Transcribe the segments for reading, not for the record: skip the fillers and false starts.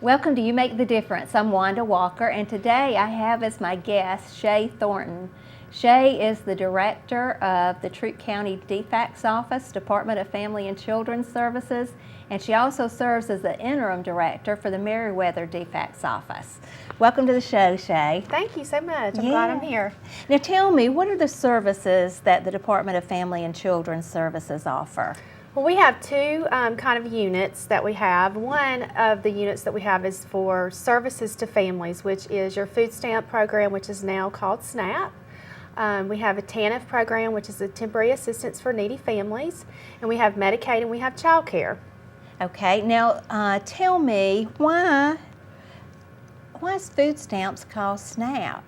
Welcome to You Make the Difference. I'm Wanda Walker, and today I have as my guest Shay Thornton. Shay is the director of the Troup County DFACS Office, Department of Family and Children's Services, and she also serves as the interim director for the Meriwether DFACS Office. Welcome to the show, Shay. Thank you so much. I'm glad I'm here. Now tell me, what are the services that the Department of Family and Children's Services offer? Well, we have two kind of units that we have. One of the units that we have is for services to families, which is your food stamp program, which is now called SNAP. We have a TANF program, which is a temporary assistance for needy families, and we have Medicaid and we have child care. Okay, now tell me, why is food stamps called SNAP?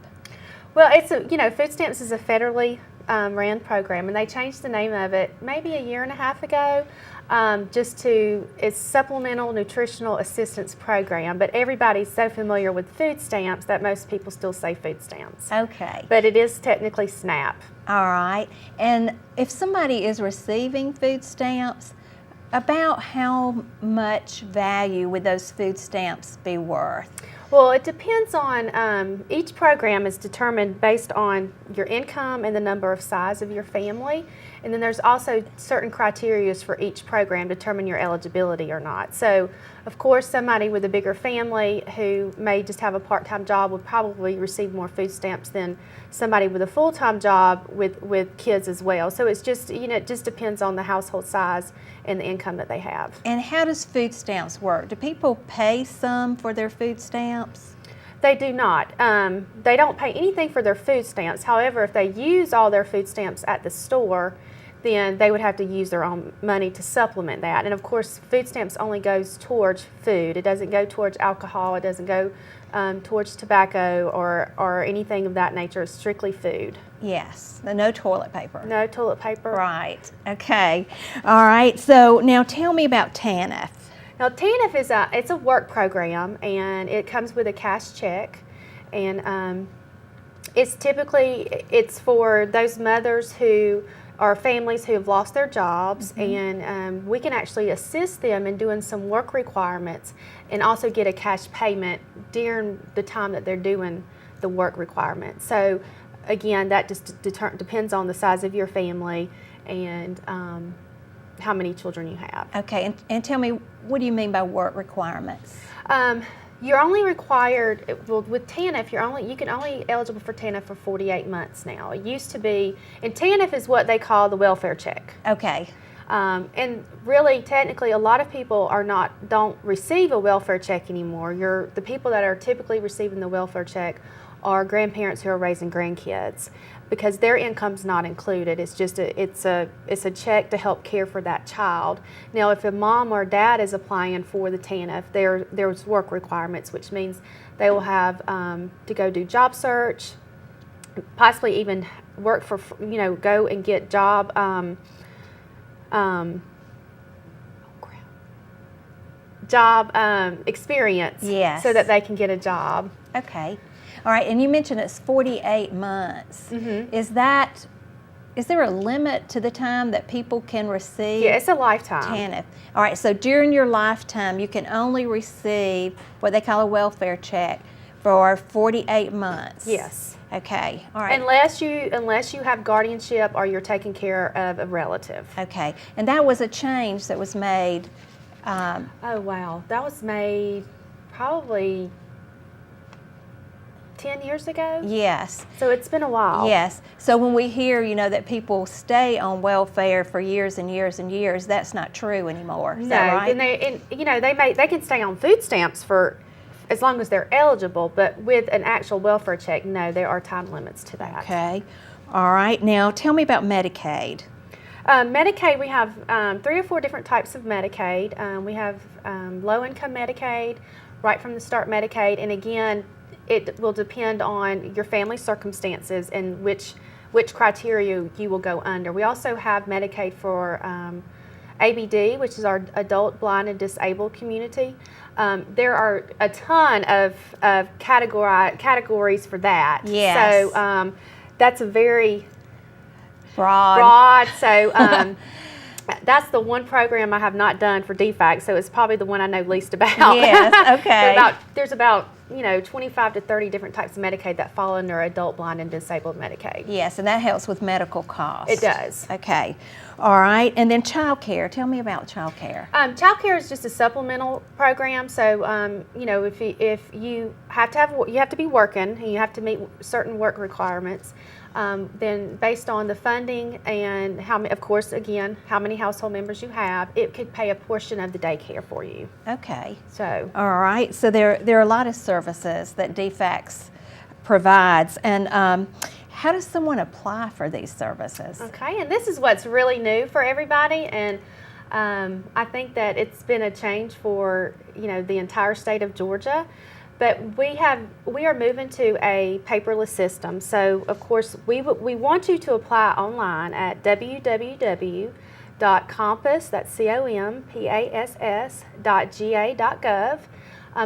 Well, food stamps is a federally ran program, and they changed the name of it maybe a year and a half ago, it's Supplemental Nutritional Assistance Program, but everybody's so familiar with food stamps that most people still say food stamps. Okay. But it is technically SNAP. All right, and if somebody is receiving food stamps, about how much value would those food stamps be worth? Well, it depends on, each program is determined based on your income and the number of size of your family. And then there's also certain criteria for each program to determine your eligibility or not. So, of course, somebody with a bigger family who may just have a part-time job would probably receive more food stamps than somebody with a full-time job with kids as well. So it's just, it just depends on the household size and the income that they have. And how does food stamps work? Do people pay some for their food stamps? They do not. They don't pay anything for their food stamps. However, if they use all their food stamps at the store, then they would have to use their own money to supplement that. And of course, food stamps only goes towards food. It doesn't go towards alcohol. It doesn't go towards tobacco or anything of that nature. It's strictly food. Yes, no toilet paper. No toilet paper. Right, okay. All right, so now tell me about TANF. Now TANF it's a work program, and it comes with a cash check, and it's for those mothers who are families who have lost their jobs, and we can actually assist them in doing some work requirements and also get a cash payment during the time that they're doing the work requirements. So again, that just depends on the size of your family and how many children you have. Okay, and tell me, what do you mean by work requirements? You're only required, well, with TANF, you can only eligible for TANF for 48 months now. It used to be, and TANF is what they call the welfare check. Okay. And really, technically, a lot of people don't receive a welfare check anymore. The people that are typically receiving the welfare check are grandparents who are raising grandkids, because their income's not included. It's just it's a check to help care for that child. Now, if a mom or dad is applying for the TANF, there's work requirements, which means they will have to go do job search, possibly even work for, go and get job experience, yes, so that they can get a job. Okay. All right, and you mentioned it's 48 months. Mm-hmm. Is there a limit to the time that people can receive? Yeah, it's a lifetime. TANF. All right, so during your lifetime, you can only receive what they call a welfare check for 48 months. Yes. Okay. All right. Unless you have guardianship or you're taking care of a relative. Okay, and that was a change that was made. Oh wow, that was made probably 10 years ago? Yes. So it's been a while. Yes. So when we hear, that people stay on welfare for years and years and years, that's not true anymore. Is that right? They can stay on food stamps for as long as they're eligible, but with an actual welfare check, no, there are time limits to that. Okay. All right. Now tell me about Medicaid. Medicaid, we have 3 or 4 different types of Medicaid. We have low-income Medicaid, right from the start Medicaid, and again, it will depend on your family circumstances and which criteria you will go under. We also have Medicaid for ABD, which is our adult blind and disabled community. There are a ton of categories for that. Yes. So that's a very broad. So That's the one program I have not done for DFAC, so it's probably the one I know least about. Yes, okay. There's about 25 to 30 different types of Medicaid that fall under adult blind and disabled Medicaid. Yes, and that helps with medical costs. It does. Okay. All right. And then child care. Tell me about child care. Child care is just a supplemental program. So, if you have to be working and you have to meet certain work requirements, then based on the funding and how many household members you have, it could pay a portion of the daycare for you. Okay. So. All right. So there are a lot of services that DFACS provides, and how does someone apply for these services? Okay, and this is what's really new for everybody, and I think that it's been a change for the entire state of Georgia. But we are moving to a paperless system. So of course we want you to apply online at www.compass, that's compass.ga.gov.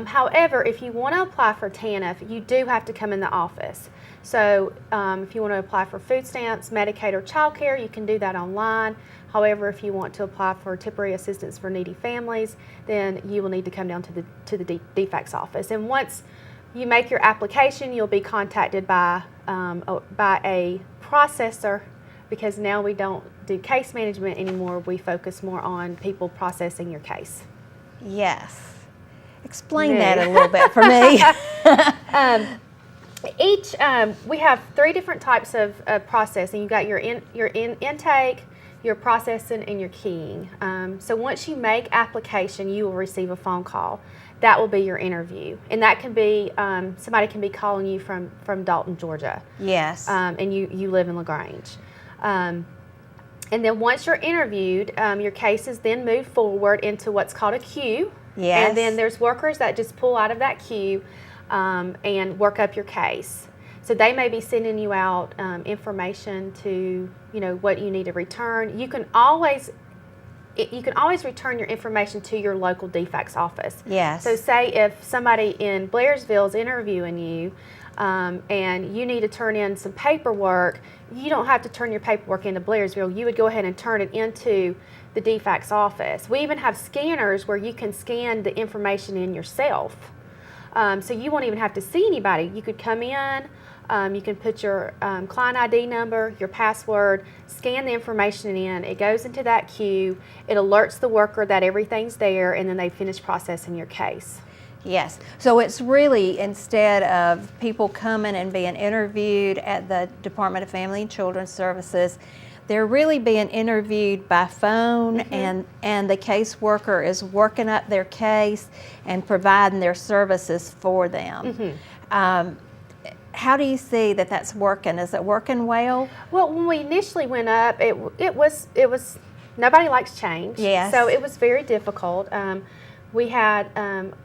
However, if you want to apply for TANF, you do have to come in the office. So if you want to apply for food stamps, Medicaid, or child care, you can do that online. However, if you want to apply for temporary assistance for needy families, then you will need to come down to the DFACS office. And once you make your application, you'll be contacted by a processor, because now we don't do case management anymore. We focus more on people processing your case. Yes. Explain that a little bit for me. We have 3 different types of processing. You've got your intake, your processing, and your keying. So once you make application, you will receive a phone call. That will be your interview, and that can be somebody can be calling you from Dalton, Georgia. Yes. And you live in LaGrange. And then once you're interviewed, your case is then moved forward into what's called a queue. Yes. And then there's workers that just pull out of that queue and work up your case. So they may be sending you out information to, what you need to return. You can always return your information to your local DFACS office. Yes. So say if somebody in Blairsville is interviewing you and you need to turn in some paperwork, you don't have to turn your paperwork into Blairsville. You would go ahead and turn it into the DFACS office. We even have scanners where you can scan the information in yourself. So you won't even have to see anybody. You could come in, you can put your client ID number, your password, scan the information in, it goes into that queue, it alerts the worker that everything's there, and then they finish processing your case. Yes. So it's really, instead of people coming and being interviewed at the Department of Family and Children's Services, they're really being interviewed by phone, and the caseworker is working up their case and providing their services for them. How do you see that that's working? Is it working well? Well, when we initially went up, it was nobody likes change. Yes. So it was very difficult. We had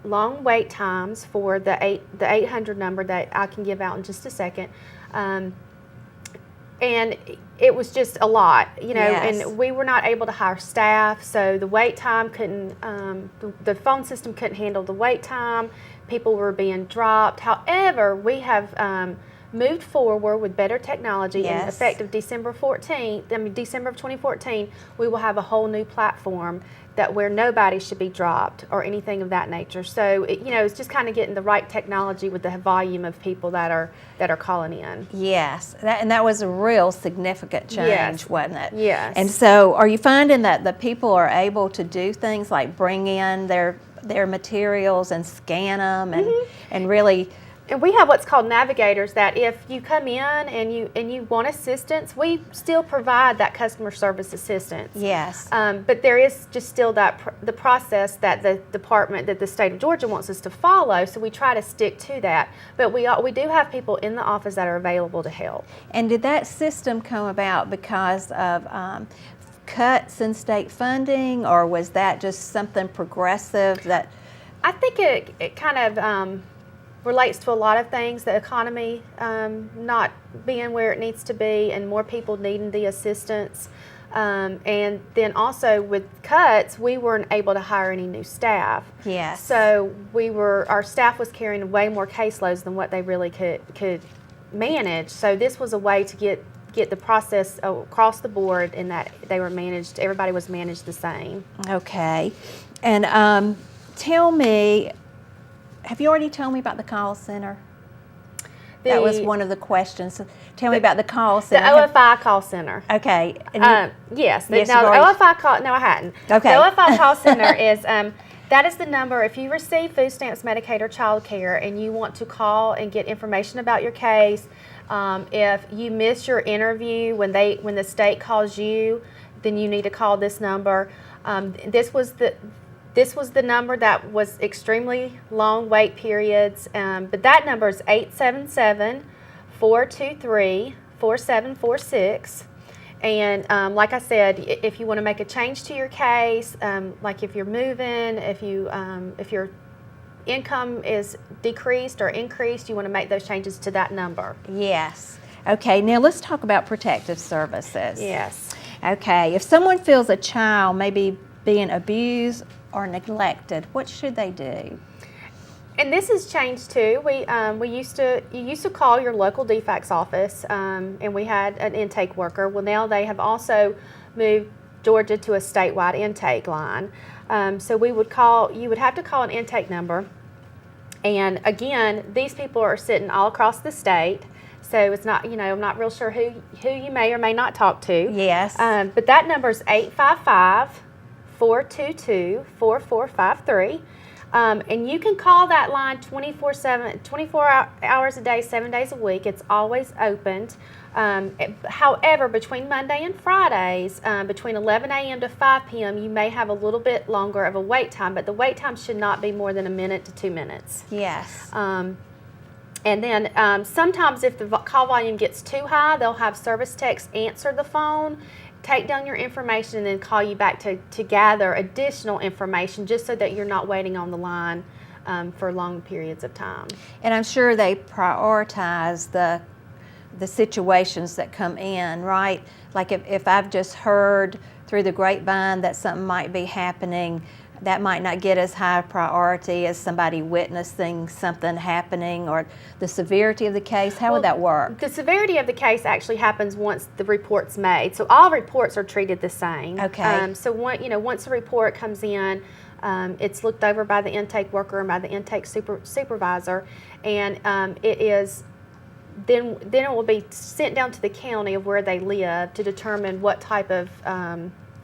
long wait times for the 800 number that I can give out in just a second. And it was just a lot, Yes. and we were not able to hire staff, so the wait time couldn't, the phone system couldn't handle the wait time. People were being dropped. However, we have moved forward with better technology. Yes. And effective December of 2014, we will have a whole new platform where nobody should be dropped or anything of that nature. So it's just kind of getting the right technology with the volume of people that are calling in. Yes, and that was a real significant change, Yes. wasn't it? Yes. And so, are you finding that the people are able to do things like bring in their materials and scan them and really? And we have what's called navigators, that if you come in and you want assistance, we still provide that customer service assistance. Yes. But there is just still the process that the department, that the state of Georgia wants us to follow, so we try to stick to that. But we do have people in the office that are available to help. And did that system come about because of cuts in state funding, or was that just something progressive that? I think it kind of relates to a lot of things, the economy not being where it needs to be and more people needing the assistance. And then also with cuts, we weren't able to hire any new staff. Yes. So our staff was carrying way more caseloads than what they really could manage. So this was a way to get get the process across the board, and that they were managed. Everybody was managed the same. Okay. And tell me, have you already told me about the call center? That was one of the questions. Tell me about the call The center. OFI call center. Okay. Yes. Yes, Now, you've the already- OFI call, no, I hadn't. Okay. The OFI call center is, that is the number if you receive food stamps, Medicaid, or child care, and you want to call and get information about your case. If you miss your interview when the state calls you, then you need to call this number. This was the number that was extremely long wait periods, but that number is 877-423-4746. And like I said, if you want to make a change to your case, like if you're moving, if your income is decreased or increased, you want to make those changes to that number. Yes. Okay, now let's talk about protective services. Yes. Okay, if someone feels a child may be being abused or neglected, what should they do? And this has changed too. You used to call your local DFACS office, and we had an intake worker. Well, now they have also moved Georgia to a statewide intake line. So you would have to call an intake number. And again, these people are sitting all across the state. So it's not, I'm not real sure who you may or may not talk to. Yes. But that number is 855-422-4453. And you can call that line 24 hours a day, 7 days a week. It's always opened. However, between Monday and Fridays, between 11 a.m. to 5 p.m., you may have a little bit longer of a wait time, but the wait time should not be more than 1 minute to 2 minutes. Yes. And then sometimes if the call volume gets too high, they'll have service techs answer the phone, take down your information, and then call you back to gather additional information just so that you're not waiting on the line for long periods of time. And I'm sure they prioritize the situations that come in, right? Like if I've just heard through the grapevine that something might be happening, that might not get as high priority as somebody witnessing something happening, or the severity of the case. How would that work? The severity of the case actually happens once the report's made. So all reports are treated the same. Okay. So once a report comes in, it's looked over by the intake worker and by the intake supervisor, and it is then it will be sent down to the county of where they live to determine what type of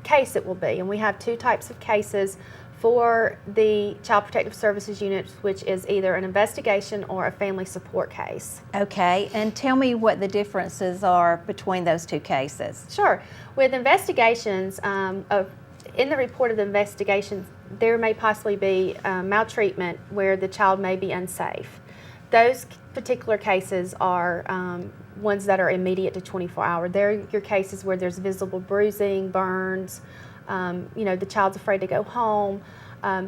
case it will be. And we have two types of cases for the Child Protective Services units, which is either an investigation or a family support case. Okay, and tell me what the differences are between those two cases. Sure. With investigations, in the report of the investigations, there may possibly be maltreatment where the child may be unsafe. Those particular cases are ones that are immediate to 24 hour. They're your cases where there's visible bruising, burns, the child's afraid to go home,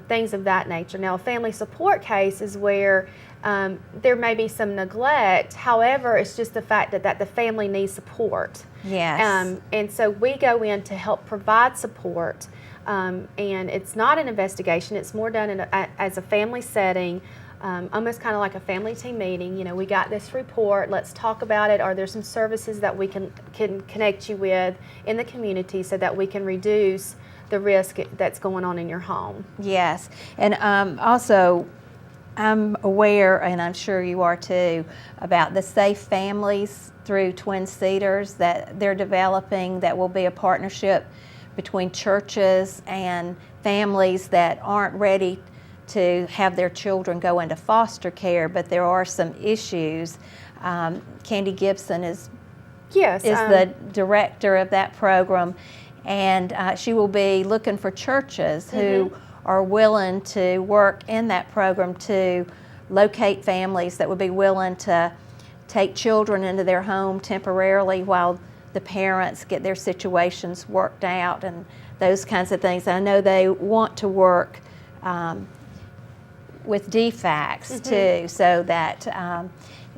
things of that nature. Now, a family support case is where there may be some neglect. However, it's just the fact that the family needs support. Yes. And so we go in to help provide support. And it's not an investigation. It's more done as a family setting. Almost kind of like a family team meeting. We got this report, let's talk about it. Are there some services that we can connect you with in the community so that we can reduce the risk that's going on in your home? Yes, and also I'm aware, and I'm sure you are too, about the Safe Families through Twin Cedars that they're developing, that will be a partnership between churches and families that aren't ready to have their children go into foster care, but there are some issues. Candy Gibson is the director of that program, and she will be looking for churches who are willing to work in that program to locate families that would be willing to take children into their home temporarily while the parents get their situations worked out and those kinds of things. I know they want to work with DFACS too, so that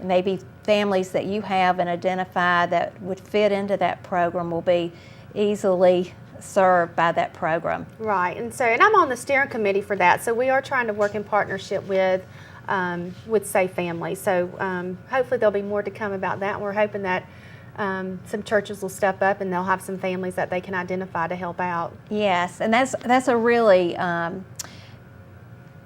maybe families that you have and identify that would fit into that program will be easily served by that program. Right, and I'm on the steering committee for that, so we are trying to work in partnership with Safe Families. So hopefully there'll be more to come about that. And we're hoping that some churches will step up and they'll have some families that they can identify to help out. Yes, and that's a really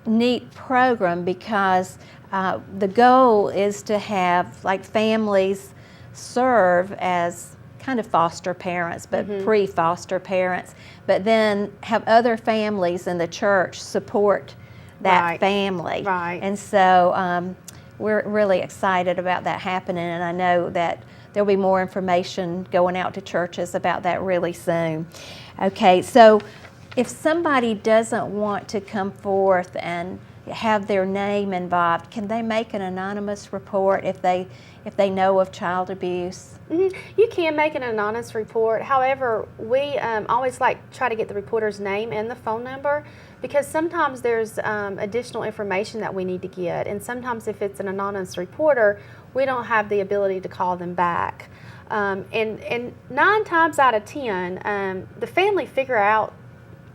neat program, because the goal is to have like families serve as kind of foster parents, but pre-foster parents, but then have other families in the church support that family. Right. And so we're really excited about that happening, and I know that there'll be more information going out to churches about that really soon. Okay, so if somebody doesn't want to come forth and have their name involved, can they make an anonymous report if they know of child abuse? You can make an anonymous report. However, we always try to get the reporter's name and the phone number, because sometimes there's additional information that we need to get, and sometimes if it's an anonymous reporter, we don't have the ability to call them back. And 9 times out of 10, the family figure out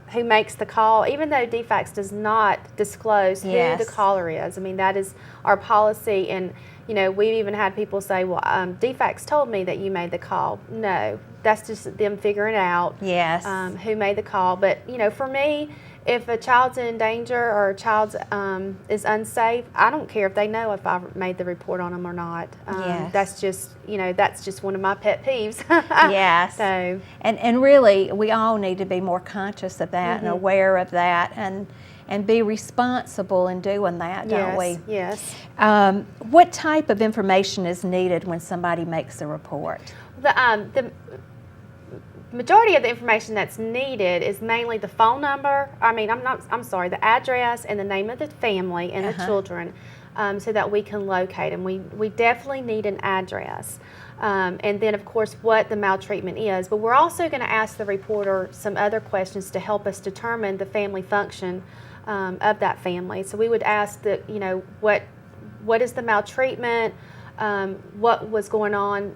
who makes the call, even though DFACS does not disclose who the caller is. I mean, that is our policy, and we've even had people say, well, DFACS told me that you made the call. No, that's just them figuring out who made the call. But, for me, if a child's in danger or a child is unsafe, I don't care if they know if I made the report on them or not. That's just, that's just one of my pet peeves. Yes. So, and really, we all need to be more conscious of that and aware of that, and be responsible in doing that, don't we? Yes. What type of information is needed when somebody makes a report? The majority of the information that's needed is mainly the phone number. The address and the name of the family and the children, so that we can locate them. We definitely need an address. And then, of course, what the maltreatment is. But we're also going to ask the reporter some other questions to help us determine the family function of that family. So we would ask that, what is the maltreatment, what was going on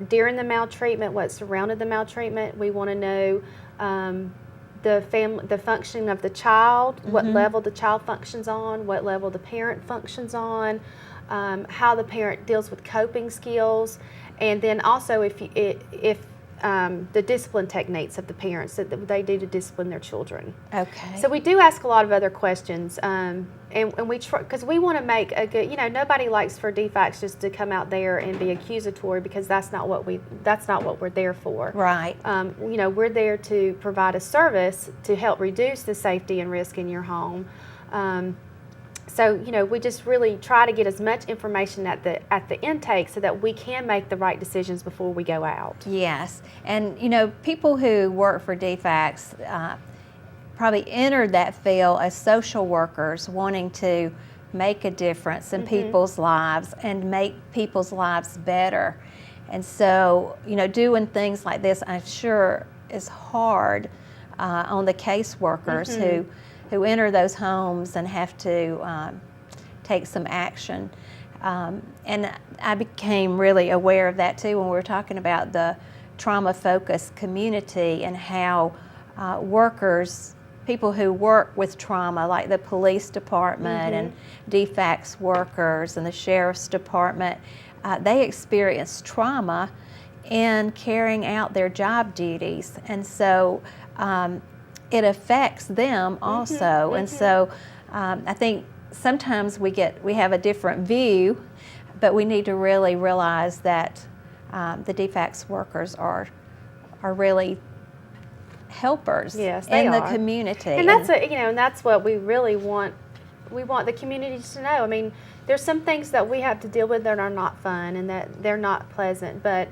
during the maltreatment, what surrounded the maltreatment. We want to know the functioning of the child, what level the child functions on, what level the parent functions on, how the parent deals with coping skills, and then also if the discipline techniques of the parents that they do to discipline their children. Okay. So we do ask a lot of other questions, and we try, because we want to make a good. Nobody likes for DFACS just to come out there and be accusatory, because that's not what we're there for. Right. We're there to provide a service to help reduce the safety and risk in your home. So we just really try to get as much information at the intake so that we can make the right decisions before we go out. Yes, and people who work for DFACS probably entered that field as social workers, wanting to make a difference in people's lives and make people's lives better. And so doing things like this, I'm sure, is hard on the caseworkers who enter those homes and have to take some action. And I became really aware of that too when we were talking about the trauma-focused community, and how people who work with trauma, like the police department and DFACS workers and the sheriff's department, they experience trauma in carrying out their job duties. And so it affects them also. And so I think sometimes we have a different view, but we need to really realize that the DFACS workers are really helpers in the community. And that's and that's what we really want. We want the community to know. I mean, there's some things that we have to deal with that are not fun and that they're not pleasant, but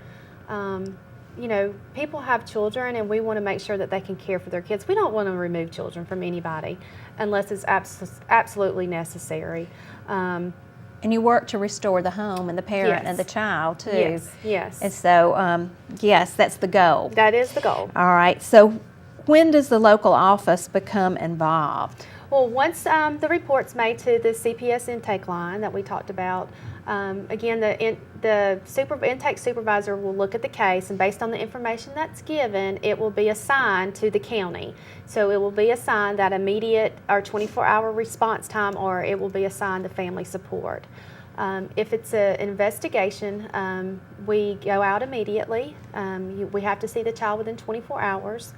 people have children, and we want to make sure that they can care for their kids. We don't want to remove children from anybody unless it's absolutely necessary. And you work to restore the home and the parent and the child too. Yes. And so, yes, that's the goal. That is the goal. All right. So, when does the local office become involved? Well, once the report's made to the CPS intake line that we talked about, again, the intake supervisor will look at the case, and based on the information that's given, it will be assigned to the county. So it will be assigned that immediate or 24-hour response time, or it will be assigned to family support. If it's an investigation, we go out immediately. We have to see the child within 24 hours.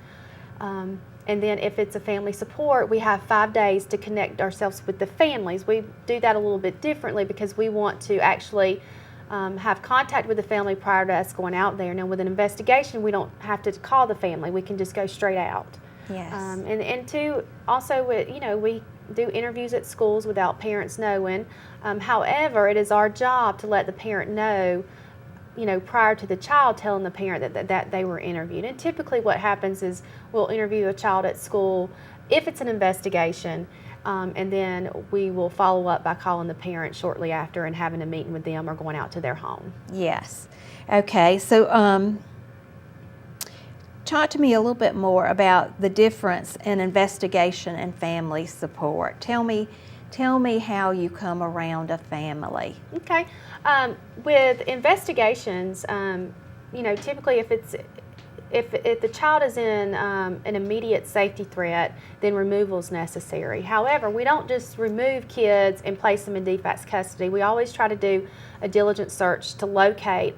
And then if it's a family support, we have 5 days to connect ourselves with the families. We do that a little bit differently because we want to actually have contact with the family prior to us going out there. Now with an investigation, we don't have to call the family. We can just go straight out. Yes. And two, also, we do interviews at schools without parents knowing. However, it is our job to let the parent know, prior to the child telling the parent that they were interviewed. And typically what happens is we'll interview a child at school if it's an investigation, and then we will follow up by calling the parent shortly after and having a meeting with them or going out to their home. Yes. Okay, so talk to me a little bit more about the difference in investigation and family support. Tell me how you come around a family. Okay. With investigations, typically if the child is in an immediate safety threat, then removal is necessary. However, we don't just remove kids and place them in DFACS custody. We always try to do a diligent search to locate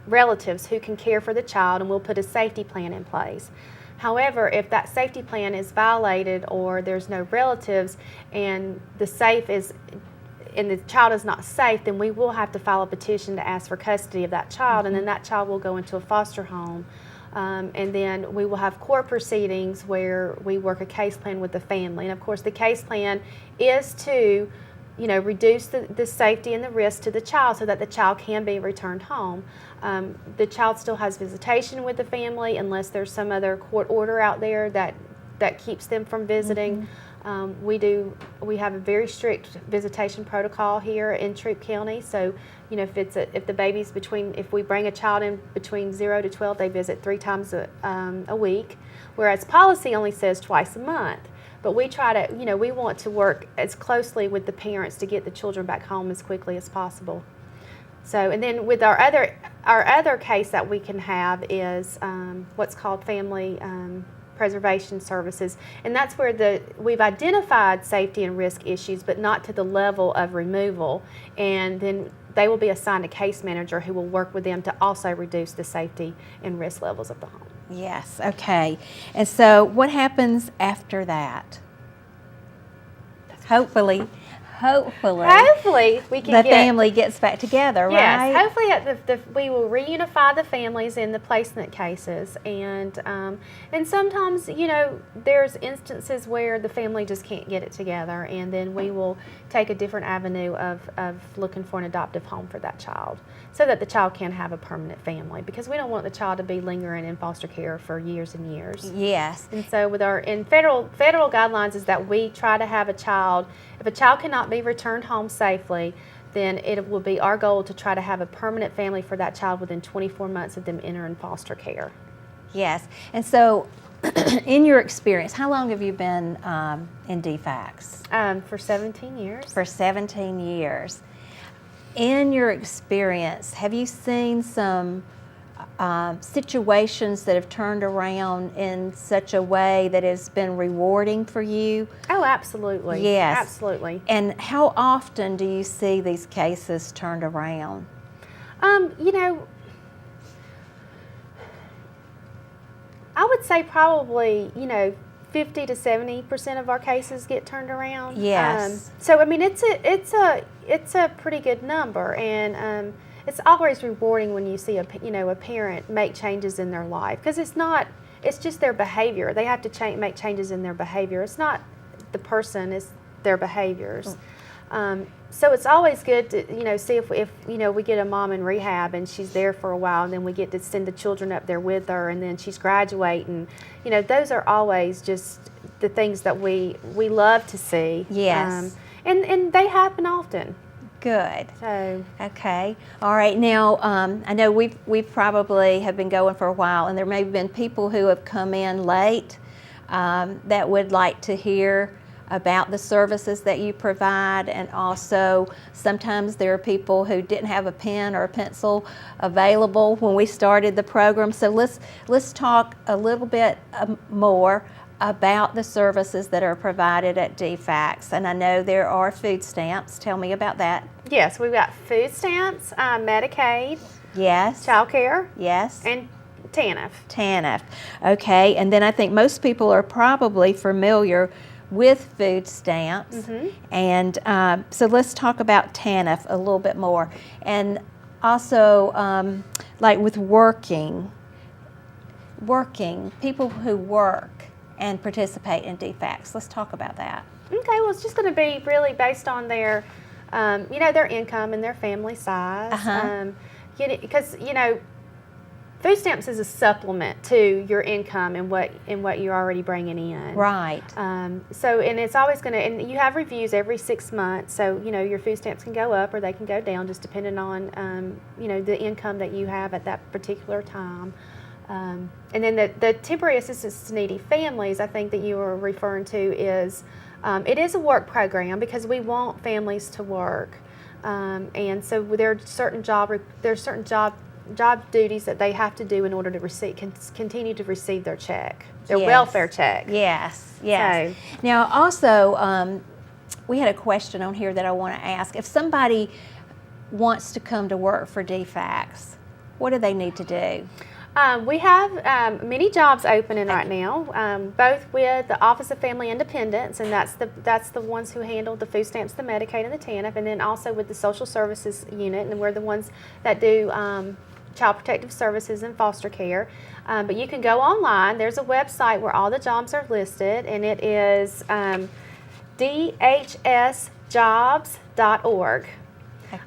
relatives who can care for the child, and we'll put a safety plan in place. However, if that safety plan is violated or there's no relatives and the child is not safe, then we will have to file a petition to ask for custody of that child, and then that child will go into a foster home. And then we will have court proceedings where we work a case plan with the family. And of course, the case plan is to reduce the safety and the risk to the child so that the child can be returned home. The child still has visitation with the family unless there's some other court order out there that keeps them from visiting. We have a very strict visitation protocol here in Troup County. So, if the baby's if we bring a child in between 0 to 12, they visit 3 times a week, whereas policy only says twice a month. But we try to, we want to work as closely with the parents to get the children back home as quickly as possible. So, and then with our other case that we can have is what's called family preservation services, and that's where we've identified safety and risk issues, but not to the level of removal, and then they will be assigned a case manager who will work with them to also reduce the safety and risk levels of the home. Yes, okay. And so what happens after that? Hopefully we can family gets back together, right? Yes, hopefully we will reunify the families in the placement cases, and sometimes there's instances where the family just can't get it together, and then we will take a different avenue of looking for an adoptive home for that child, so that the child can have a permanent family, because we don't want the child to be lingering in foster care for years and years. Yes. And so with federal guidelines is that we try to have a child, if a child cannot be returned home safely, then it will be our goal to try to have a permanent family for that child within 24 months of them entering foster care. Yes. And so in your experience, how long have you been in DFACS? For 17 years. For 17 years. In your experience, have you seen some situations that have turned around in such a way that has been rewarding for you? Oh, absolutely. Yes. Absolutely. And how often do you see these cases turned around? I would say probably, 50 to 70% of our cases get turned around. Yes. So I mean, it's a pretty good number, and it's always rewarding when you see a parent make changes in their life, because it's just their behavior. They have to make changes in their behavior. It's not the person, it's their behaviors. So it's always good to see if we get a mom in rehab and she's there for a while, and then we get to send the children up there with her, and then she's graduating. Those are always just the things that we love to see. Yes. And they happen often. Good. So okay. All right. Now I know we've probably have been going for a while, and there may have been people who have come in late that would like to hear about the services that you provide, and also sometimes there are people who didn't have a pen or a pencil available when we started the program. So let's talk a little bit more about the services that are provided at DFACS. And I know there are food stamps. Tell me about that. Yes, we've got food stamps, Medicaid, Yes. child care, Yes. and TANF. TANF. Okay, and then I think most people are probably familiar with food stamps. Mm-hmm. And so let's talk about TANF a little bit more. And also, like with working, people who work and participate in DFACS. Let's talk about that. Okay, well, it's just going to be really based on their, their income and their family size. Uh-huh. Because food stamps is a supplement to your income and what you're already bringing in. Right. So, and it's always going to, and you have reviews every 6 months. So, your food stamps can go up or they can go down, just depending on, the income that you have at that particular time. And then the temporary assistance to needy families, I think that you were referring to, is it is a work program because we want families to work, and so there are certain job duties that they have to do in order to continue to receive their check, their Yes. welfare check. Yes, yes. So, Now, also, we had a question on here that I want to ask. If somebody wants to come to work for DFACS, what do they need to do? we have many jobs opening right now, both with the Office of Family Independence, and that's the ones who handle the food stamps, the Medicaid, and the TANF, and then also with the Social Services Unit, and we're the ones that do Child Protective Services and foster care. But you can go online. There's a website where all the jobs are listed, and it is dhsjobs.org.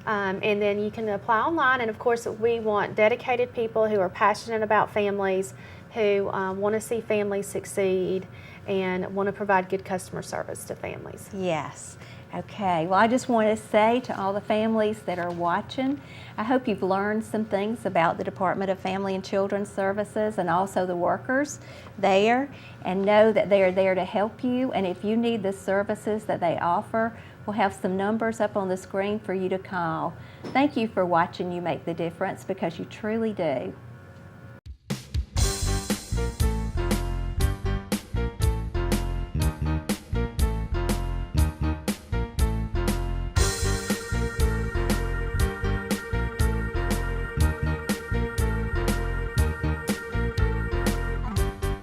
And then you can apply online, and of course we want dedicated people who are passionate about families, who want to see families succeed and want to provide good customer service to families. Yes. Okay. Well, I just want to say to all the families that are watching, I hope you've learned some things about the Department of Family and Children's Services and also the workers there, and know that they are there to help you. And if you need the services that they offer, we'll have some numbers up on the screen for you to call. Thank you for watching You Make the Difference, because you truly do.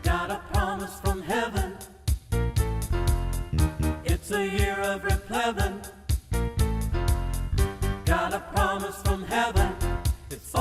Got a promise from heaven. It's a year of replevin. Got a promise from heaven. It's